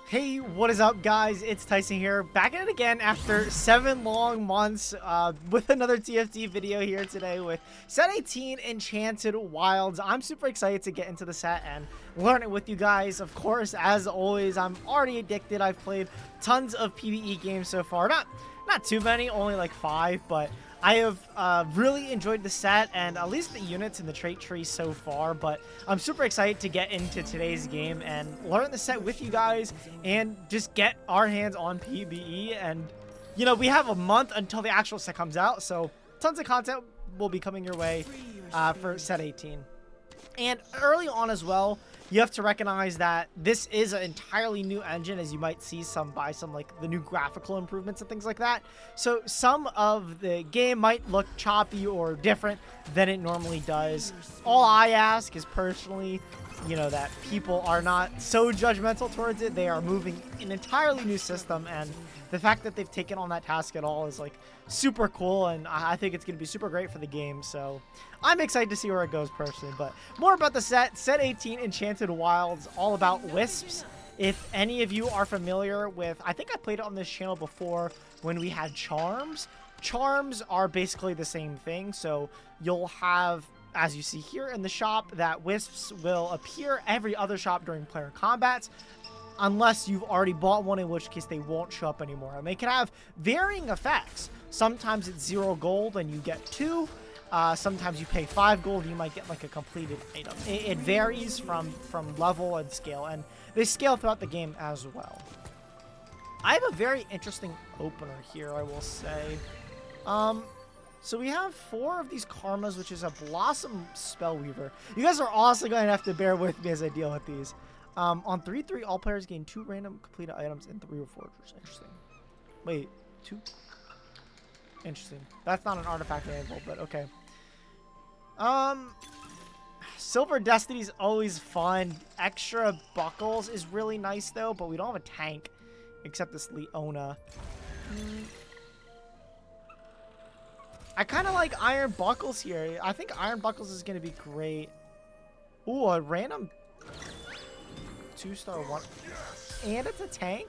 Hey, what is up, guys? It's Tyson here, back at it again after 7 long months with another TFT video here today with Set 18 Enchanted Wilds. I'm super excited to get into the set and learn it with you guys. Of course, as always, I'm already addicted. I've played tons of PBE games so far. Not too many, only like 5, but I have really enjoyed the set and at least the units in the trait tree so far, but I'm super excited to get into today's game and learn the set with you guys and just get our hands on PBE. And, you know, we have a month until the actual set comes out, so tons of content will be coming your way for Set 18. And early on as well, you have to recognize that this is an entirely new engine, as you might see some like the new graphical improvements and things like that. So some of the game might look choppy or different than it normally does. All I ask is personally, you know, that people are not so judgmental towards it. They are moving an entirely new system, and the fact that they've taken on that task at all is like super cool, and I think it's going to be super great for the game. So I'm excited to see where it goes personally. But more about the set. Set 18 Enchanted Wilds, all about wisps. If any of you are familiar with, I think I played it on this channel before when we had charms. Charms are basically the same thing. So you'll have, as you see here in the shop, that wisps will appear every other shop during player combats, unless you've already bought one, in which case they won't show up anymore. And they can have varying effects. Sometimes it's 0 gold and you get 2. Sometimes you pay 5 gold and you might get like a completed item. It varies from level and scale, and they scale throughout the game as well. I have a very interesting opener here, I will say. So we have 4 of these karmas, which is a Blossom Spellweaver. You guys are also going to have to bear with me as I deal with these. On 3-3, all players gain 2 random completed items and 3 reforgers. Interesting. Wait, 2? Interesting. That's not an artifact anvil, but okay. Silver Destiny is always fun. Extra buckles is really nice, though, but we don't have a tank except this Leona. I kind of like Iron Buckles here. I think Iron Buckles is going to be great. Ooh, a random 2-star 1. And it's a tank?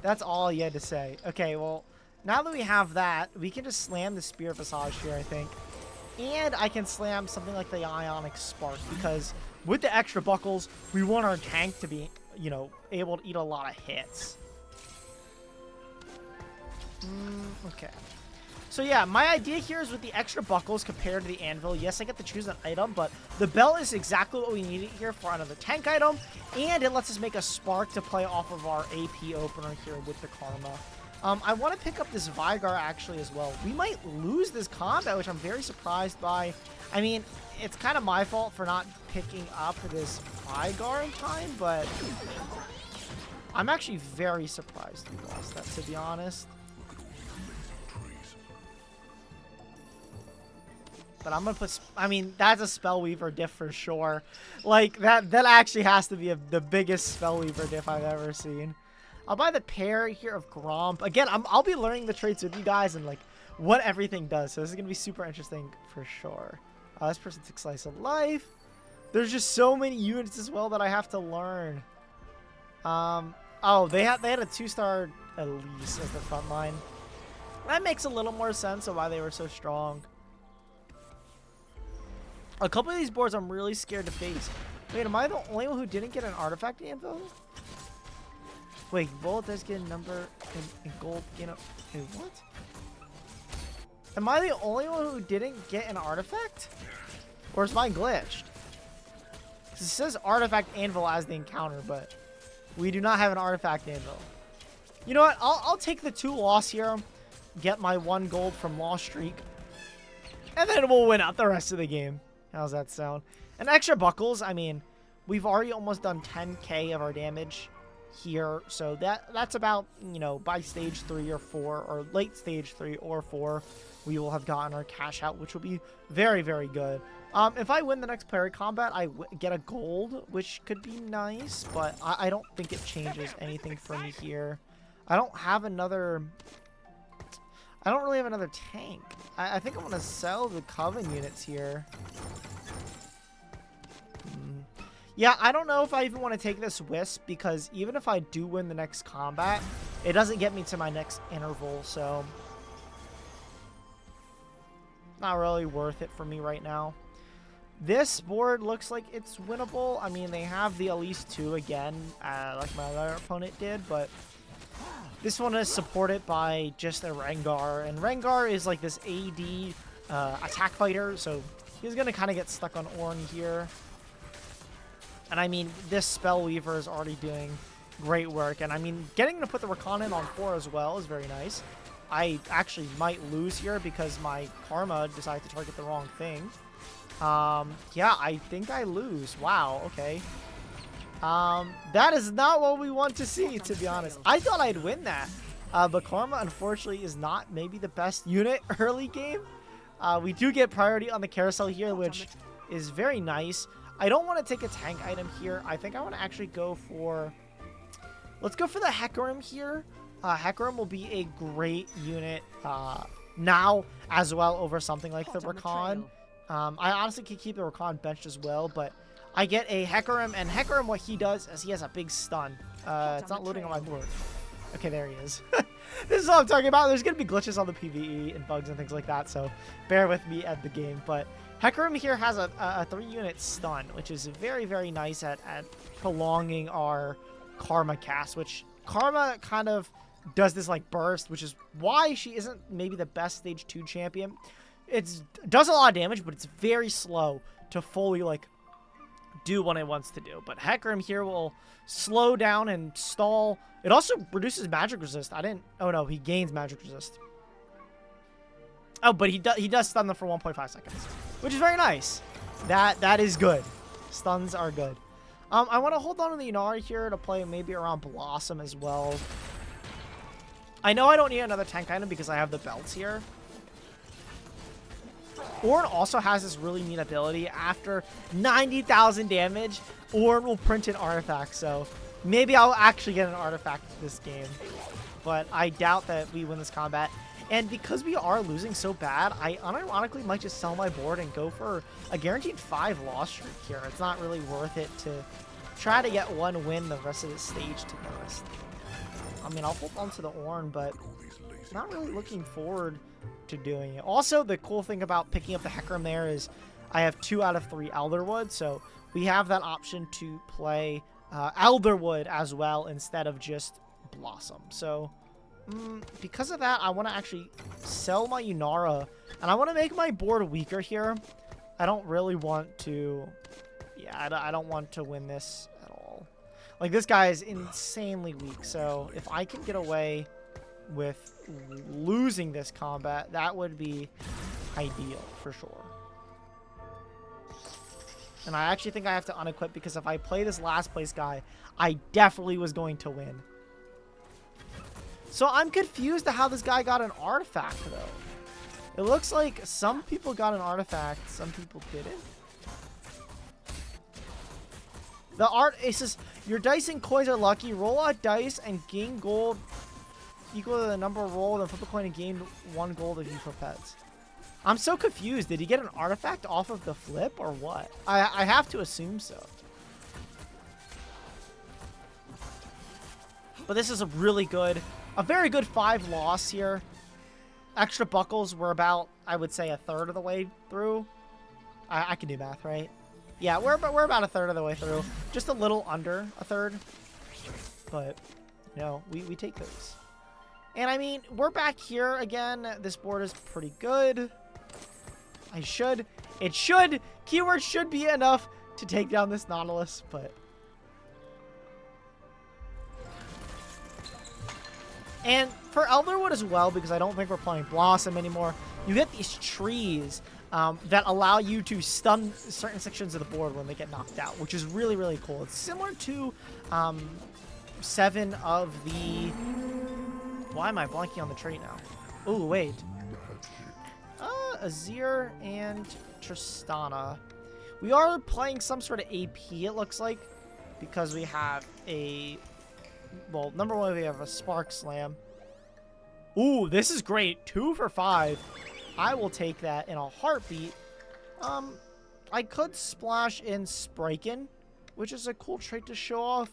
That's all you had to say. Okay, well, now that we have that, we can just slam the Spear Visage here, I think. And I can slam something like the Ionic Spark, because with the extra buckles, we want our tank to be, you know, able to eat a lot of hits. Okay. So yeah, my idea here is with the extra buckles compared to the anvil, yes, I get to choose an item, but the belt is exactly what we needed here for another tank item, and it lets us make a spark to play off of our AP opener here with the karma. I want to pick up this Vigar actually as well. We might lose this combat, which I'm very surprised by. I mean, it's kind of my fault for not picking up this Vigar in time, but I'm actually very surprised we lost that, to be honest. But I'm gonna put, I mean, that's a Spellweaver diff for sure. Like, that actually has to be the biggest Spellweaver diff I've ever seen. I'll buy the pair here of Gromp. Again, I'll be learning the traits with you guys and, like, what everything does. So this is gonna be super interesting for sure. This person took Slice of Life. There's just so many units as well that I have to learn. Oh, they had a 2-star Elise as the front line. That makes a little more sense of why they were so strong. A couple of these boards I'm really scared to face. Wait, am I the only one who didn't get an artifact anvil? Wait, Volt does get a number and gold gain up. Wait, what? Am I the only one who didn't get an artifact? Or is mine glitched? It says artifact anvil as the encounter, but we do not have an artifact anvil. You know what? I'll take the 2 loss here, get my 1 gold from Lost Streak, and then we'll win out the rest of the game. How's that sound? And extra buckles, I mean, we've already almost done 10k of our damage here, so that's about, you know, by stage 3 or 4, or late stage 3 or 4, we will have gotten our cash out, which will be very, very good. If I win the next player combat, I get a gold, which could be nice, but I don't think it changes anything for me here. I don't really have another tank. I think I'm going to sell the Coven units here. Yeah, I don't know if I even want to take this Wisp, because even if I do win the next combat, it doesn't get me to my next interval, so not really worth it for me right now. This board looks like it's winnable. I mean, they have the Elise 2 again, like my other opponent did, but this one is supported by just a Rengar, and Rengar is like this AD attack fighter, so he's going to kind of get stuck on Ornn here. And I mean, this Spellweaver is already doing great work, and I mean, getting to put the Rakan in on 4 as well is very nice. I actually might lose here because my Karma decided to target the wrong thing. Yeah, I think I lose. Wow, okay. That is not what we want to see, to be honest. I thought I'd win that, but Karma, unfortunately, is not maybe the best unit early game. We do get priority on the carousel here, which is very nice. I don't want to take a tank item here. I think I want to actually go for... Let's go for the Hecarim here. Hecarim will be a great unit now as well over something like the Rakan. I honestly could keep the Rakan benched as well, but I get a Hecarim, and Hecarim, what he does is he has a big stun. It's not loading on my board. Okay, there he is. This is what I'm talking about. There's going to be glitches on the PBE and bugs and things like that, so bear with me at the game. But Hecarim here has a 3-unit stun, which is very, very nice at prolonging our Karma cast, which Karma kind of does this like burst, which is why she isn't maybe the best stage 2 champion. It does a lot of damage, but it's very slow to fully like do what it wants to do. But Hecarim here will slow down and stall. It also reduces magic resist. Oh no, he gains magic resist. Oh, but he does stun them for 1.5 seconds, which is very nice. That is good. Stuns are good. I want to hold on to the Inari here to play maybe around Blossom as well. I know I don't need another tank item because I have the belts here. Ornn also has this really neat ability. After 90,000 damage, Ornn will print an artifact. So maybe I'll actually get an artifact this game. But I doubt that we win this combat. And because we are losing so bad, I unironically might just sell my board and go for a guaranteed 5 loss streak here. It's not really worth it to try to get one win the rest of the stage, to be honest. I mean, I'll hold on to the Ornn, but not really looking forward to doing it. Also, the cool thing about picking up the Hecarim there is I have 2 out of 3 Elderwood, so we have that option to play Elderwood as well instead of just Blossom. So because of that, I want to actually sell my Yunara, and I want to make my board weaker here. I don't really want to... Yeah, I don't want to win this at all. Like, this guy is insanely weak, so if I can get away with losing this combat, that would be ideal for sure. And I actually think I have to unequip, because if I play this last place guy, I definitely was going to win. So I'm confused to how this guy got an artifact, though. It looks like some people got an artifact, some people didn't. The art, it says, your dice and coins are lucky. Roll a dice and gain gold equal to the number rolled, and flip a coin and gain 1 gold if you for pets. I'm so confused. Did he get an artifact off of the flip or what? I have to assume so. But this is a very good 5 loss here. Extra buckles were about, I would say, 1/3 of the way through. I can do math, right? Yeah, we're about 1/3 of the way through. Just a little under 1/3. But, you know, we take those. And I mean, we're back here again. This board is pretty good. Keyword should be enough to take down this Nautilus, but... And for Elderwood as well, because I don't think we're playing Blossom anymore, you get these trees that allow you to stun certain sections of the board when they get knocked out, which is really, really cool. It's similar to 7 of the... Why am I blanking on the trait now? Oh, wait. Azir and Tristana. We are playing some sort of AP, it looks like, because we have a... Well, number 1, we have a Spark Slam. Ooh, this is great. 2 for 5. I will take that in a heartbeat. I could splash in Spraken which is a cool trait to show off.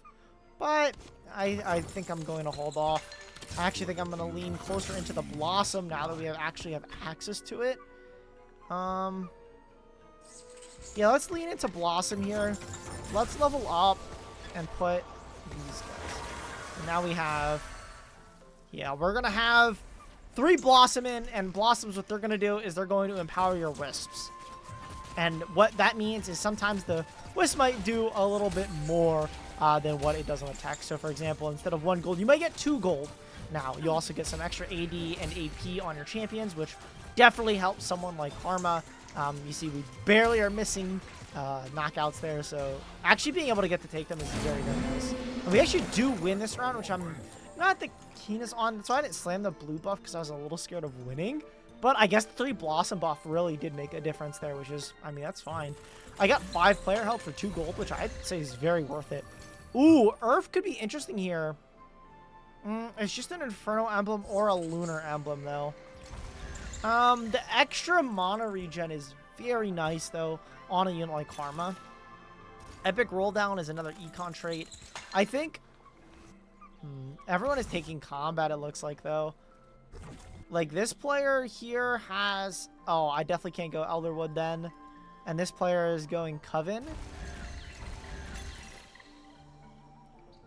But I think I'm going to hold off. I actually think I'm going to lean closer into the Blossom now that we actually have access to it. Yeah, let's lean into Blossom here. Let's level up and put these guys. And now we have... Yeah, we're going to have 3 Blossom in, and Blossoms, what they're going to do is they're going to empower your Wisps. And what that means is sometimes the Wisp might do a little bit more than what it does on attack. So, for example, instead of 1 gold, you might get 2 gold. Now, you also get some extra AD and AP on your champions, which definitely helps someone like Karma. You see, we barely are missing knockouts there, so actually being able to get to take them is very, very nice. And we actually do win this round, which I'm not the keenest on. So I didn't slam the blue buff because I was a little scared of winning. But I guess the 3 Blossom buff really did make a difference there, which is, I mean, that's fine. I got 5 player help for 2 gold, which I'd say is very worth it. Ooh, Earth could be interesting here. It's just an Inferno emblem or a Lunar emblem, though. The extra mana regen is very nice, though, on a unit like Karma. Epic Roll Down is another econ trait. I think everyone is taking combat, it looks like, though. Like, this player here has... Oh, I definitely can't go Elderwood then. And this player is going Coven.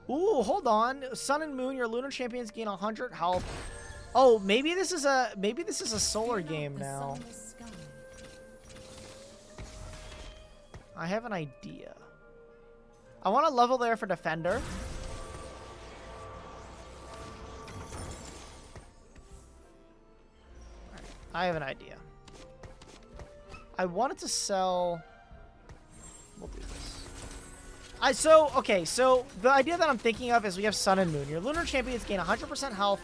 Ooh, hold on. Sun and Moon, your lunar champions gain 100 health. Oh, maybe this is a solar game now. I have an idea. I want to level there for Defender. I have an idea. I wanted to sell... We'll do this. So the idea that I'm thinking of is we have Sun and Moon. Your lunar champions gain 100% health,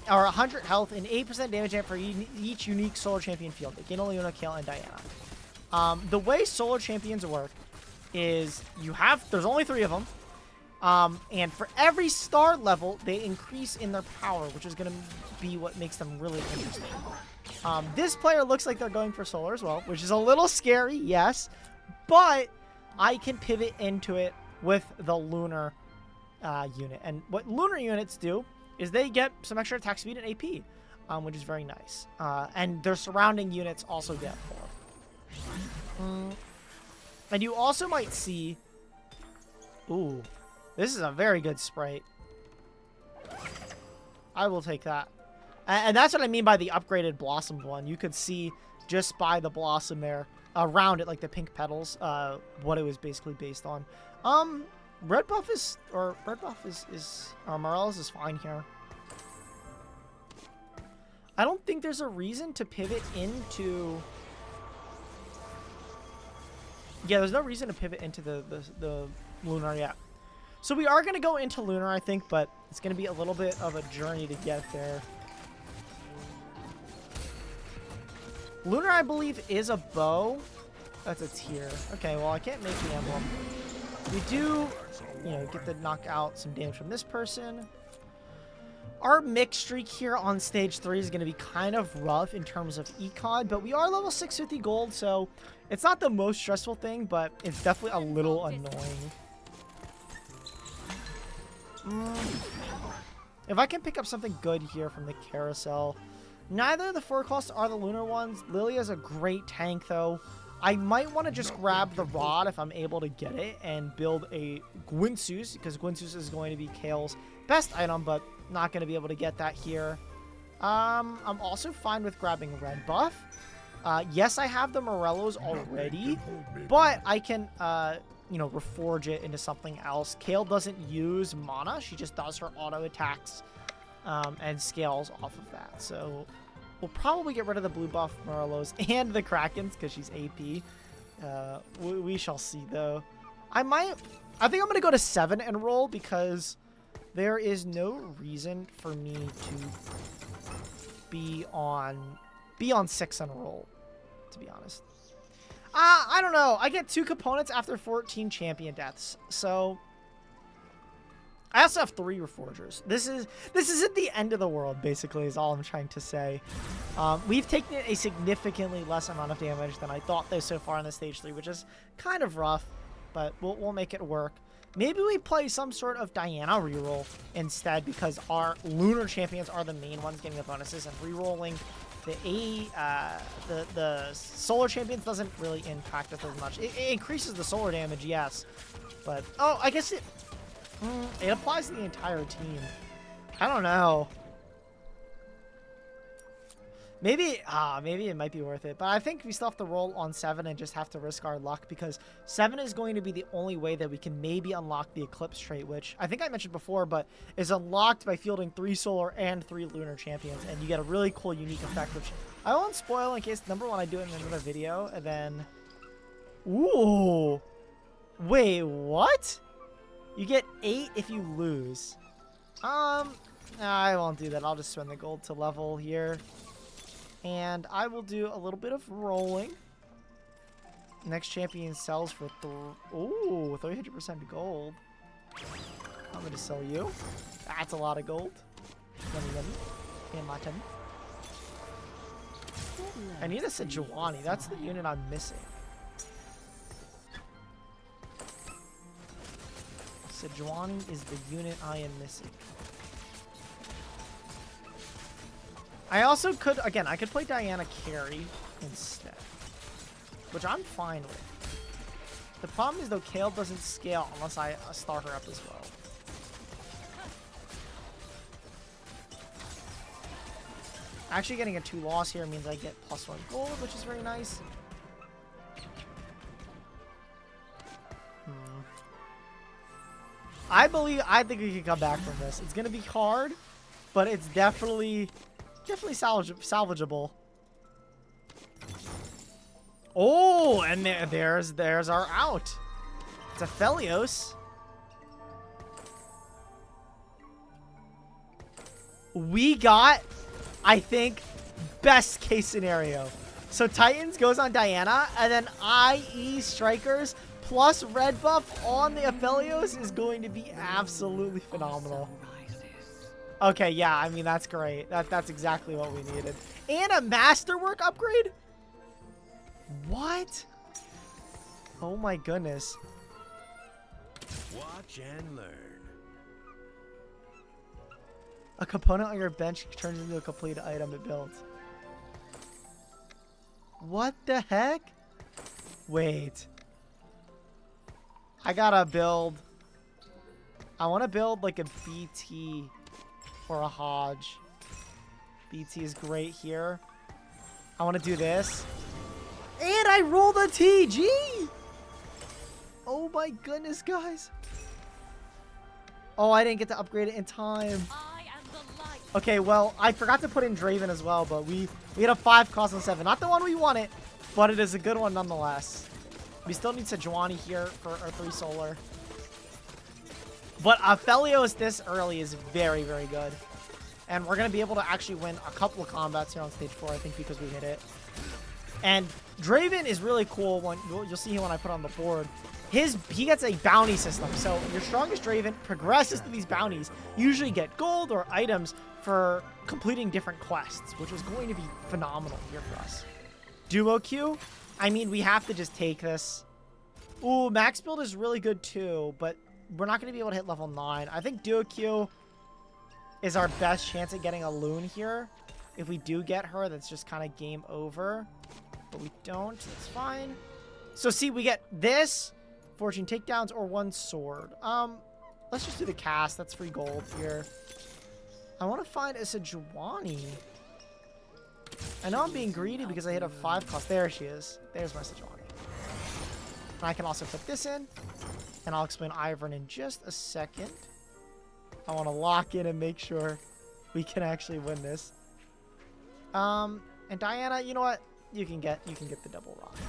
or 100 health, and 8% damage for each unique solar champion field. They gain only Luna, Kale, and Diana. The way solar champions work is there's only 3 of them. And for every star level, they increase in their power, which is going to be what makes them really interesting. This player looks like they're going for solar as well, which is a little scary, yes. But I can pivot into it with the lunar unit. And what lunar units do is they get some extra attack speed and AP, which is very nice. And their surrounding units also get 4. And you also might see... Ooh, this is a very good sprite. I will take that. And that's what I mean by the upgraded Blossom one. You could see just by the Blossom there, around it, like the pink petals, what it was basically based on. Red buff is Morales is fine here. I don't think there's a reason to pivot into... Yeah, there's no reason to pivot into the Lunar yet. So we are going to go into Lunar, I think, but it's going to be a little bit of a journey to get there. Lunar, I believe, is a bow. That's a tier. Okay, well, I can't make the emblem. We do, get to knock out some damage from this person. Our mixed streak here on stage 3 is going to be kind of rough in terms of econ, but we are level 650 gold, so it's not the most stressful thing, but it's definitely a little annoying. If I can pick up something good here from the carousel. Neither of the forecasts are the lunar ones. Lilia's a great tank, though. I might want to just grab the rod if I'm able to get it and build a Gwynsus, because Gwynsus is going to be Kale's best item, but not going to be able to get that here. I'm also fine with grabbing red buff. Yes, I have the Morellos already, but I can, reforge it into something else. Kale doesn't use mana. She just does her auto attacks and scales off of that. So we'll probably get rid of the blue buff Morellos and the Krakens because she's AP. We shall see, though. I think I'm going to go to 7 and roll because there is no reason for me to be on 6 and roll, to be honest. I don't know. I get 2 components after 14 champion deaths. So I also have 3 reforgers. This isn't the end of the world, basically, is all I'm trying to say. We've taken a significantly less amount of damage than I thought though so far in the stage 3, which is kind of rough. but we'll make it work. Maybe we play some sort of Diana reroll instead, because our lunar champions are the main ones getting the bonuses, and rerolling the solar champions doesn't really impact us as much. It increases the solar damage, yes, but oh, I guess it applies to the entire team. I don't know. Maybe it might be worth it, but I think we still have to roll on 7 and just have to risk our luck, because 7 is going to be the only way that we can maybe unlock the Eclipse trait, which I think I mentioned before, but is unlocked by fielding 3 solar and 3 lunar champions, and you get a really cool unique effect, which I won't spoil in case, number one, I do it in another video, and then... Ooh! Wait, what? You get 8 if you lose. I won't do that. I'll just spend the gold to level here. And I will do a little bit of rolling. Next champion sells for 300% gold. I'm going to sell you. That's a lot of gold. Yummy. And my tummy. I need a Sejuani. That's the unit I'm missing. Sejuani is the unit I am missing. I also could, again, I could play Diana carry instead, which I'm fine with. The problem is, though, Kale doesn't scale unless I start her up as well. Actually, getting a 2 loss here means I get +1 gold, which is very nice. I think we can come back from this. It's going to be hard, but it's definitely salvageable. Oh, and there's our out. It's a Felios. We got, I think, best case scenario. So Titans goes on Diana, and then IE Strikers plus red buff on the Aphelios is going to be absolutely phenomenal. Okay, yeah, I mean, that's great. That's exactly what we needed. And a Masterwork upgrade? What? Oh my goodness. Watch and learn. A component on your bench turns into a complete item it builds. What the heck? Wait. I gotta build... I want to build like a BT or a Hodge. BT is great here. I want to do this. And I rolled a TG! Oh my goodness, guys. Oh, I didn't get to upgrade it in time. Okay, well, I forgot to put in Draven as well, but we had a 5 cost on 7. Not the one we wanted, but it is a good one nonetheless. We still need Sejuani here for our 3 solar. But Aphelios this early is very, very good. And we're going to be able to actually win a couple of combats here on stage 4, I think, because we hit it. And Draven is really cool. When you'll see him when I put on the board. He gets a bounty system. So your strongest Draven progresses to these bounties. You usually get gold or items for completing different quests, which is going to be phenomenal here for us. Duo Q. I mean, we have to just take this. Ooh, max build is really good too, but we're not going to be able to hit level 9. I think Duo Q is our best chance at getting a Loon here. If we do get her, that's just kind of game over. But we don't. That's fine. So see, we get this, Fortune Takedowns, or 1 sword. Let's just do the cast. That's free gold here. I want to find a Sejuani. I know I'm being greedy because I hit a 5 cost. There she is. There's my Sejuani. And I can also put this in. And I'll explain Ivern in just a second. I want to lock in and make sure we can actually win this. And Diana, you know what? You can get the double rocks.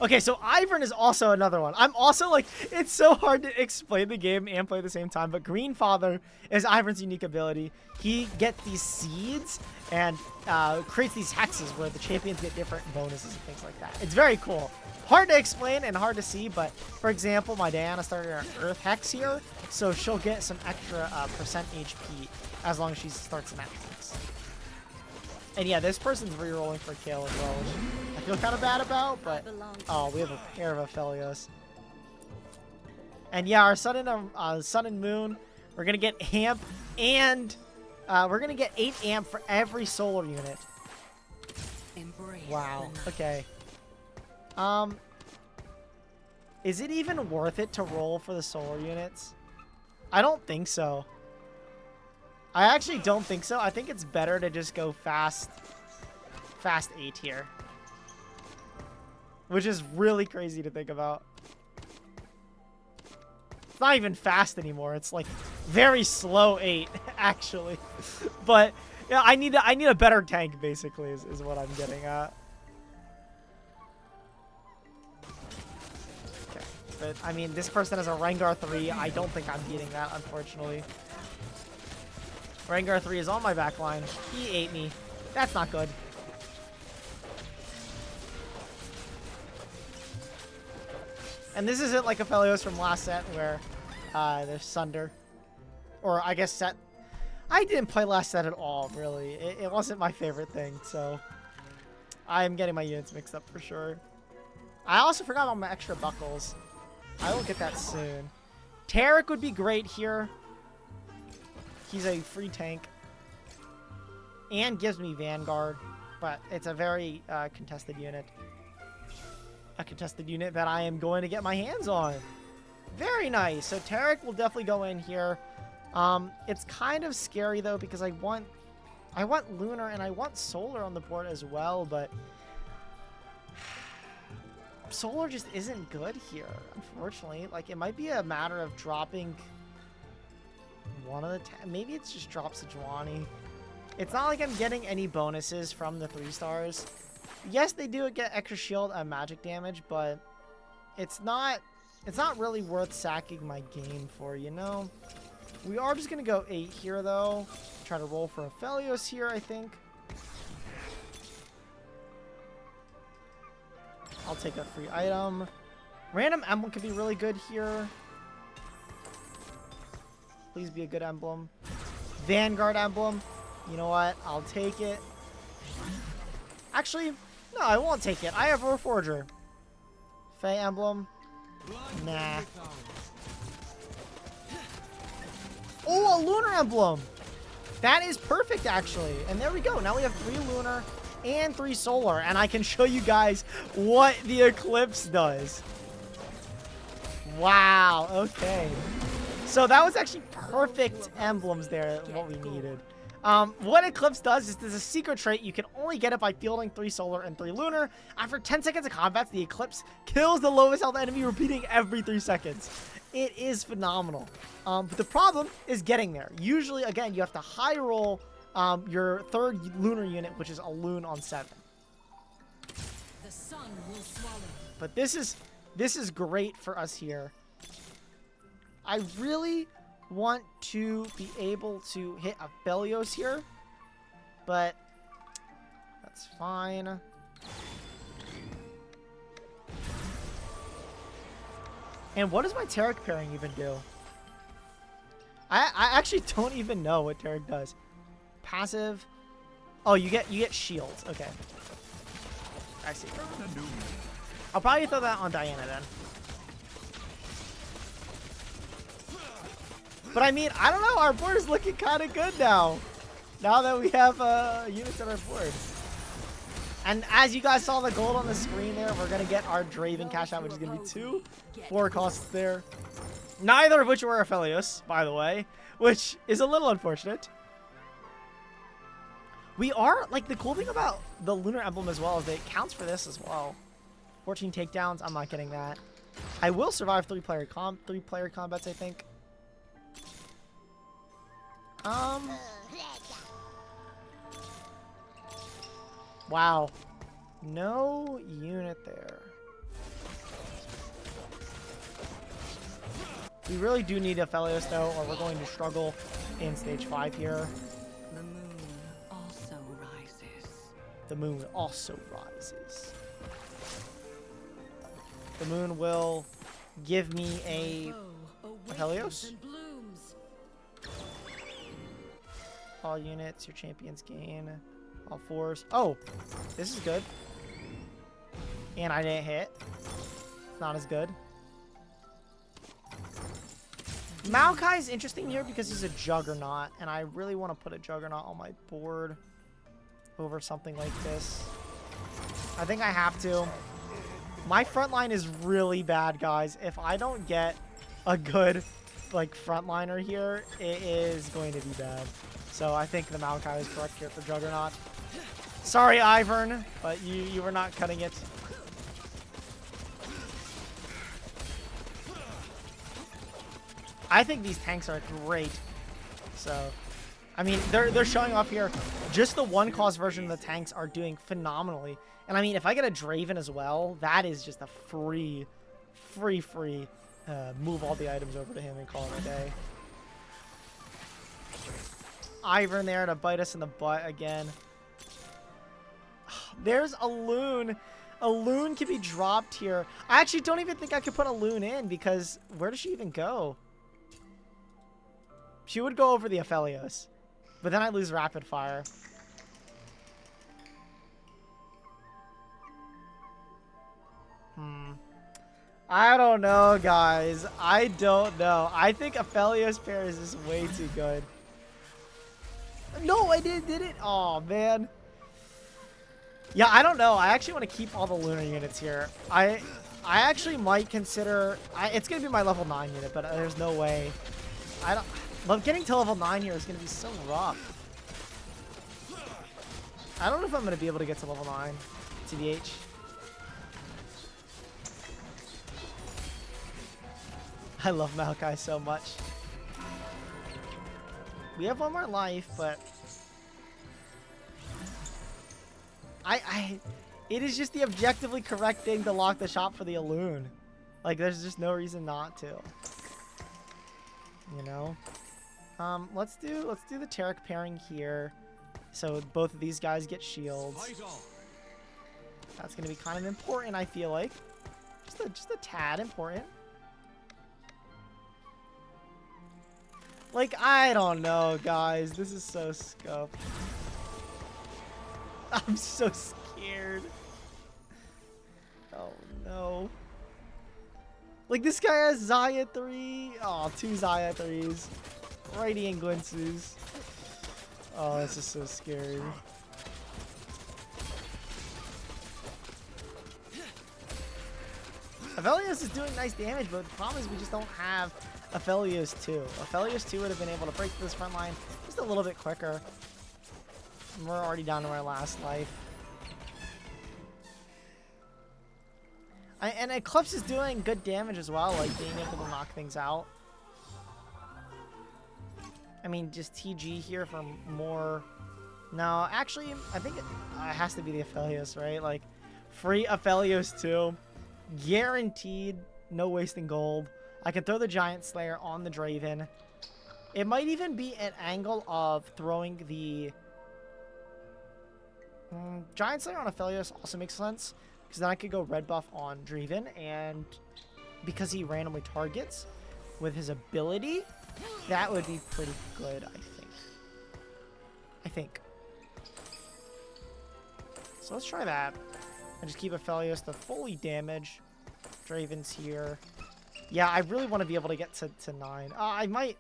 Okay, so Ivern is also another one. I'm also like, it's so hard to explain the game and play at the same time, but Greenfather is Ivern's unique ability. He gets these seeds and creates these hexes where the champions get different bonuses and things like that. It's very cool. Hard to explain and hard to see, but for example, my Diana started an Earth Hex here, so she'll get some extra percent HP as long as she starts an Hex. And yeah, this person's re-rolling for Kale as well, which I feel kind of bad about, but oh, we have a pair of Aphelios. And yeah, our sun and moon, we're gonna get amp, and we're gonna get 8 amp for every solar unit. Wow. Okay. Is it even worth it to roll for the solar units? I don't think so. I actually don't think so. I think it's better to just go fast 8 here. Which is really crazy to think about. It's not even fast anymore. It's like very slow 8, actually. But yeah, I need a better tank, basically, is what I'm getting at. Okay. But I mean, this person has a Rengar 3. I don't think I'm beating that, unfortunately. Rengar 3 is on my back line. He ate me. That's not good. And this isn't like Aphelios from last set where there's Sunder. Or I guess set. I didn't play last set at all, really. It wasn't my favorite thing, so I'm getting my units mixed up for sure. I also forgot about my extra buckles. I will get that soon. Taric would be great here. He's a free tank. And gives me Vanguard. But it's a very contested unit. A contested unit that I am going to get my hands on. Very nice. So Taric will definitely go in here. It's kind of scary though because I want lunar and I want solar on the board as well, but solar just isn't good here, unfortunately. Like, it might be a matter of dropping one of the maybe it's just drop Sejuani. It's not like I'm getting any bonuses from the 3 stars. Yes, they do get extra shield and magic damage, but it's not really worth sacking my game for, you know? We are just going to go 8 here, though. Try to roll for Aphelios here, I think. I'll take a free item. Random emblem could be really good here. Please be a good emblem. Vanguard emblem. You know what? I'll take it. Actually, no, I won't take it. I have Reforger. Fae emblem. Nah. Oh, a lunar emblem. That is perfect, actually. And there we go. Now we have 3 lunar and 3 solar. And I can show you guys what the Eclipse does. Wow. Okay. So that was actually perfect emblems there, what we needed. What Eclipse does is there's a secret trait. You can only get it by fielding 3 solar and 3 lunar. After 10 seconds of combat, the Eclipse kills the lowest health enemy, repeating every 3 seconds. It is phenomenal. But the problem is getting there. Usually, again, you have to high roll your 3rd lunar unit, which is a loon on 7. The sun will swallow. But this is great for us here. I really want to be able to hit Aphelios here, but that's fine. And what does my Taric pairing even do? I actually don't even know what Taric does. Passive. Oh, you get shields. Okay. I see. I'll probably throw that on Diana then. But I mean, I don't know. Our board is looking kind of good now. Now that we have units on our board. And as you guys saw the gold on the screen there, we're going to get our Draven cash out, which is going to be 2 4 costs there. Neither of which were Aphelios, by the way, which is a little unfortunate. We are, like, the cool thing about the lunar emblem as well is that it counts for this as well. 14 takedowns. I'm not getting that. I will survive 3-player combats, I think. Wow. No unit there. We really do need Aphelios though, or we're going to struggle in stage 5 here. The moon also rises. The moon also rises. The moon will give me a Aphelios. All units, your champions gain. All 4s. Oh, this is good. And I didn't hit. Not as good. Maokai is interesting here because he's a juggernaut, and I really want to put a juggernaut on my board over something like this. I think I have to. My front line is really bad, guys. If I don't get a good, like, frontliner here, it is going to be bad. So I think the Maokai is correct here for juggernaut. Sorry, Ivern, but you were not cutting it. I think these tanks are great. So, I mean, they're showing off here. Just the one-cost version of the tanks are doing phenomenally. And I mean, if I get a Draven as well, that is just a free move all the items over to him and call it a day. Ivern there to bite us in the butt again. There's a loon. A loon can be dropped here. I actually don't even think I could put a loon in because where does she even go? She would go over the Aphelios, but then I lose rapid fire. I don't know, guys. I don't know. I think Aphelios pair is just way too good. No, I did it. Oh, man. Yeah, I don't know. I actually want to keep all the lunar units here. I actually might consider... it's going to be my level 9 unit, but there's no way. But getting to level 9 here is going to be so rough. I don't know if I'm going to be able to get to level 9, TBH. I love Maokai so much. We have one more life, but... It is just the objectively correct thing to lock the shop for the Alloon. Like, there's just no reason not to. You know? Let's do the Tarek pairing here. So both of these guys get shields. That's gonna be kind of important, I feel like. Just a tad important. Like, I don't know, guys. This is so scuffed. I'm so scared. Oh, no. Like, this guy has Xayah 3. Oh, 2 Xayah 3s. Radiant Glinces. Oh, this is so scary. Aphelios is doing nice damage, but the problem is we just don't have Aphelios 2. Aphelios 2 would have been able to break through this front line just a little bit quicker. And we're already down to our last life. And Eclipse is doing good damage as well, like being able to knock things out. I mean, just TG here for more... No, actually, I think it has to be the Aphelios, right? Like, free Aphelios 2. Guaranteed, no wasting gold. I can throw the Giant Slayer on the Draven. It might even be an angle of throwing the... Giant Slayer on Aphelios also makes sense. Because then I could go red buff on Draven. And because he randomly targets with his ability, that would be pretty good, I think. So let's try that. And just keep Aphelios to fully damage. Draven's here. Yeah, I really want to be able to get to 9. I might...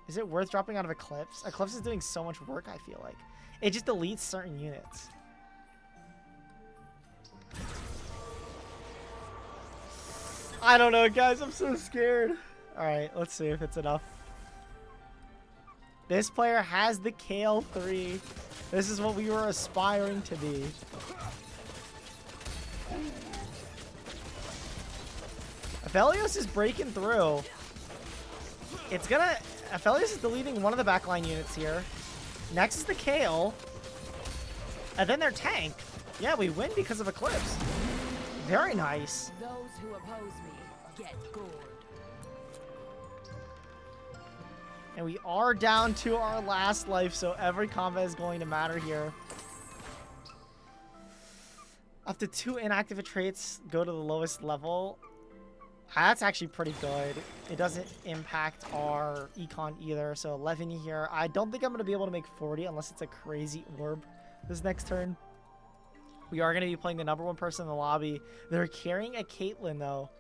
Is it worth dropping out of Eclipse? Eclipse is doing so much work, I feel like. It just deletes certain units. I don't know, guys. I'm so scared. Alright, let's see if it's enough. This player has the Kale 3. This is what we were aspiring to be. Aphelios is breaking through. It's gonna... Aphelios is deleting one of the backline units here. Next is the Kale. And then their tank. Yeah, we win because of Eclipse. Very nice. Those who oppose me get gored. And we are down to our last life, so every combat is going to matter here. Up to 2 inactive traits go to the lowest level. That's actually pretty good. It doesn't impact our econ either, so 11 here. I don't think I'm going to be able to make 40 unless it's a crazy orb this next turn. We are going to be playing the #1 person in the lobby. They're carrying a Caitlyn, though.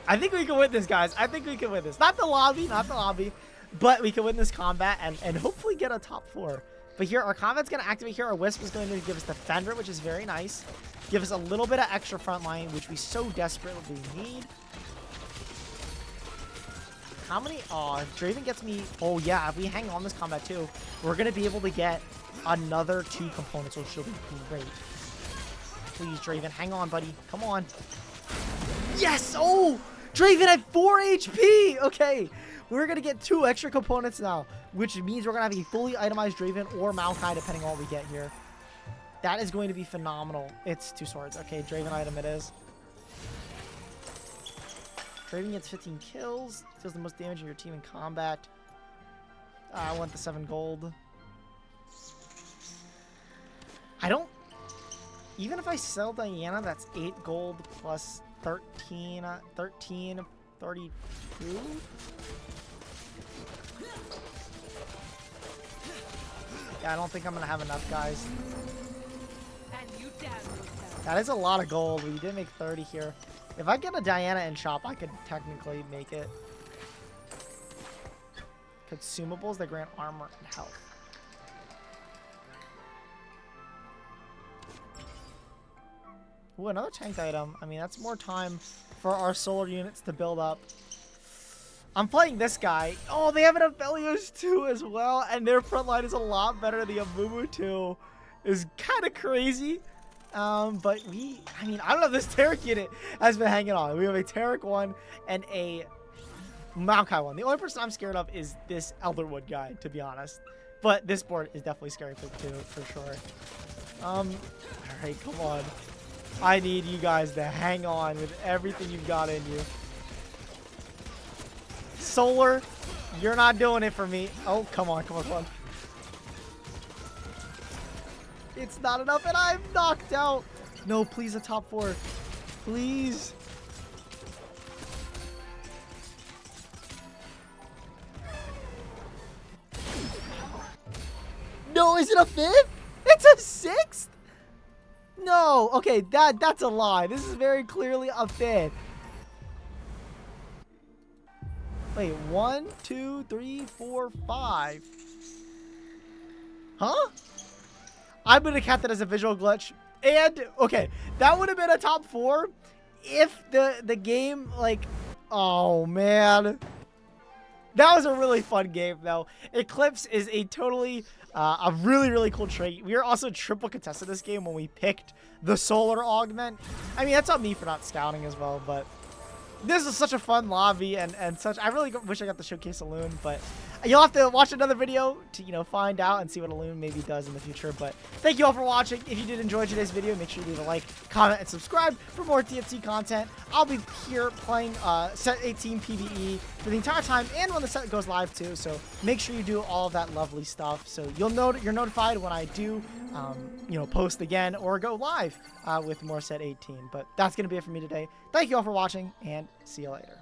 I think we can win this, guys. I think we can win this. Not the lobby, but we can win this combat and hopefully get a top 4. But here, our combat's going to activate here. Our Wisp is going to give us Defender, which is very nice. Give us a little bit of extra front line, which we so desperately need. How many? Oh, if Draven gets me... Oh, yeah. If we hang on this combat, too, we're going to be able to get another 2 components, which will be great. Please, Draven. Hang on, buddy. Come on. Yes! Oh! Draven had 4 HP! Okay. We're going to get 2 extra components now, which means we're going to have a fully itemized Draven or Maokai, depending on what we get here. That is going to be phenomenal. It's 2 swords. Okay, Draven item it is. Draven gets 15 kills. Deals the most damage in your team in combat. I want the 7 gold. I don't... Even if I sell Diana, that's 8 gold plus 13, 32? Yeah, I don't think I'm going to have enough, guys. That is a lot of gold. We did make 30 here. If I get a Diana in shop, I could technically make it. Consumables that grant armor and health. Ooh, another tank item. I mean, that's more time for our solar units to build up. I'm playing this guy. Oh, they have an Aphelios too as well, and their front line is a lot better. The Amumu too is kind of crazy. But I mean, I don't know if this Taric unit has been hanging on. We have a Taric 1 and a Maokai 1. The only person I'm scared of is this Elderwood guy, to be honest. But this board is definitely scary for sure. Alright, come on. I need you guys to hang on with everything you've got in you. Solar, you're not doing it for me. Oh, come on. It's not enough, and I'm knocked out. No, please, a top 4. Please. No, is it a 5th? It's a 6th? No. Okay, that's a lie. This is very clearly a 5th. Wait, 1, 2, 3, 4, 5. Huh? I'm going to count that as a visual glitch. And, okay, that would have been a top 4 if the game, like, oh, man. That was a really fun game, though. Eclipse is a totally, a really, really cool trait. We are also triple contested this game when we picked the solar augment. I mean, that's on me for not scouting as well, but this is such a fun lobby and such. I really wish I got to showcase a loon, but you'll have to watch another video to, you know, find out and see what a loon maybe does in the future. But thank you all for watching. If you did enjoy today's video, make sure you leave a like, comment, and subscribe for more TFT content. I'll be here playing set 18 PBE for the entire time and when the set goes live too. So make sure you do all of that lovely stuff. So you're notified when I do, you know, post again or go live with more set 18. But that's going to be it for me today. Thank you all for watching and see you later.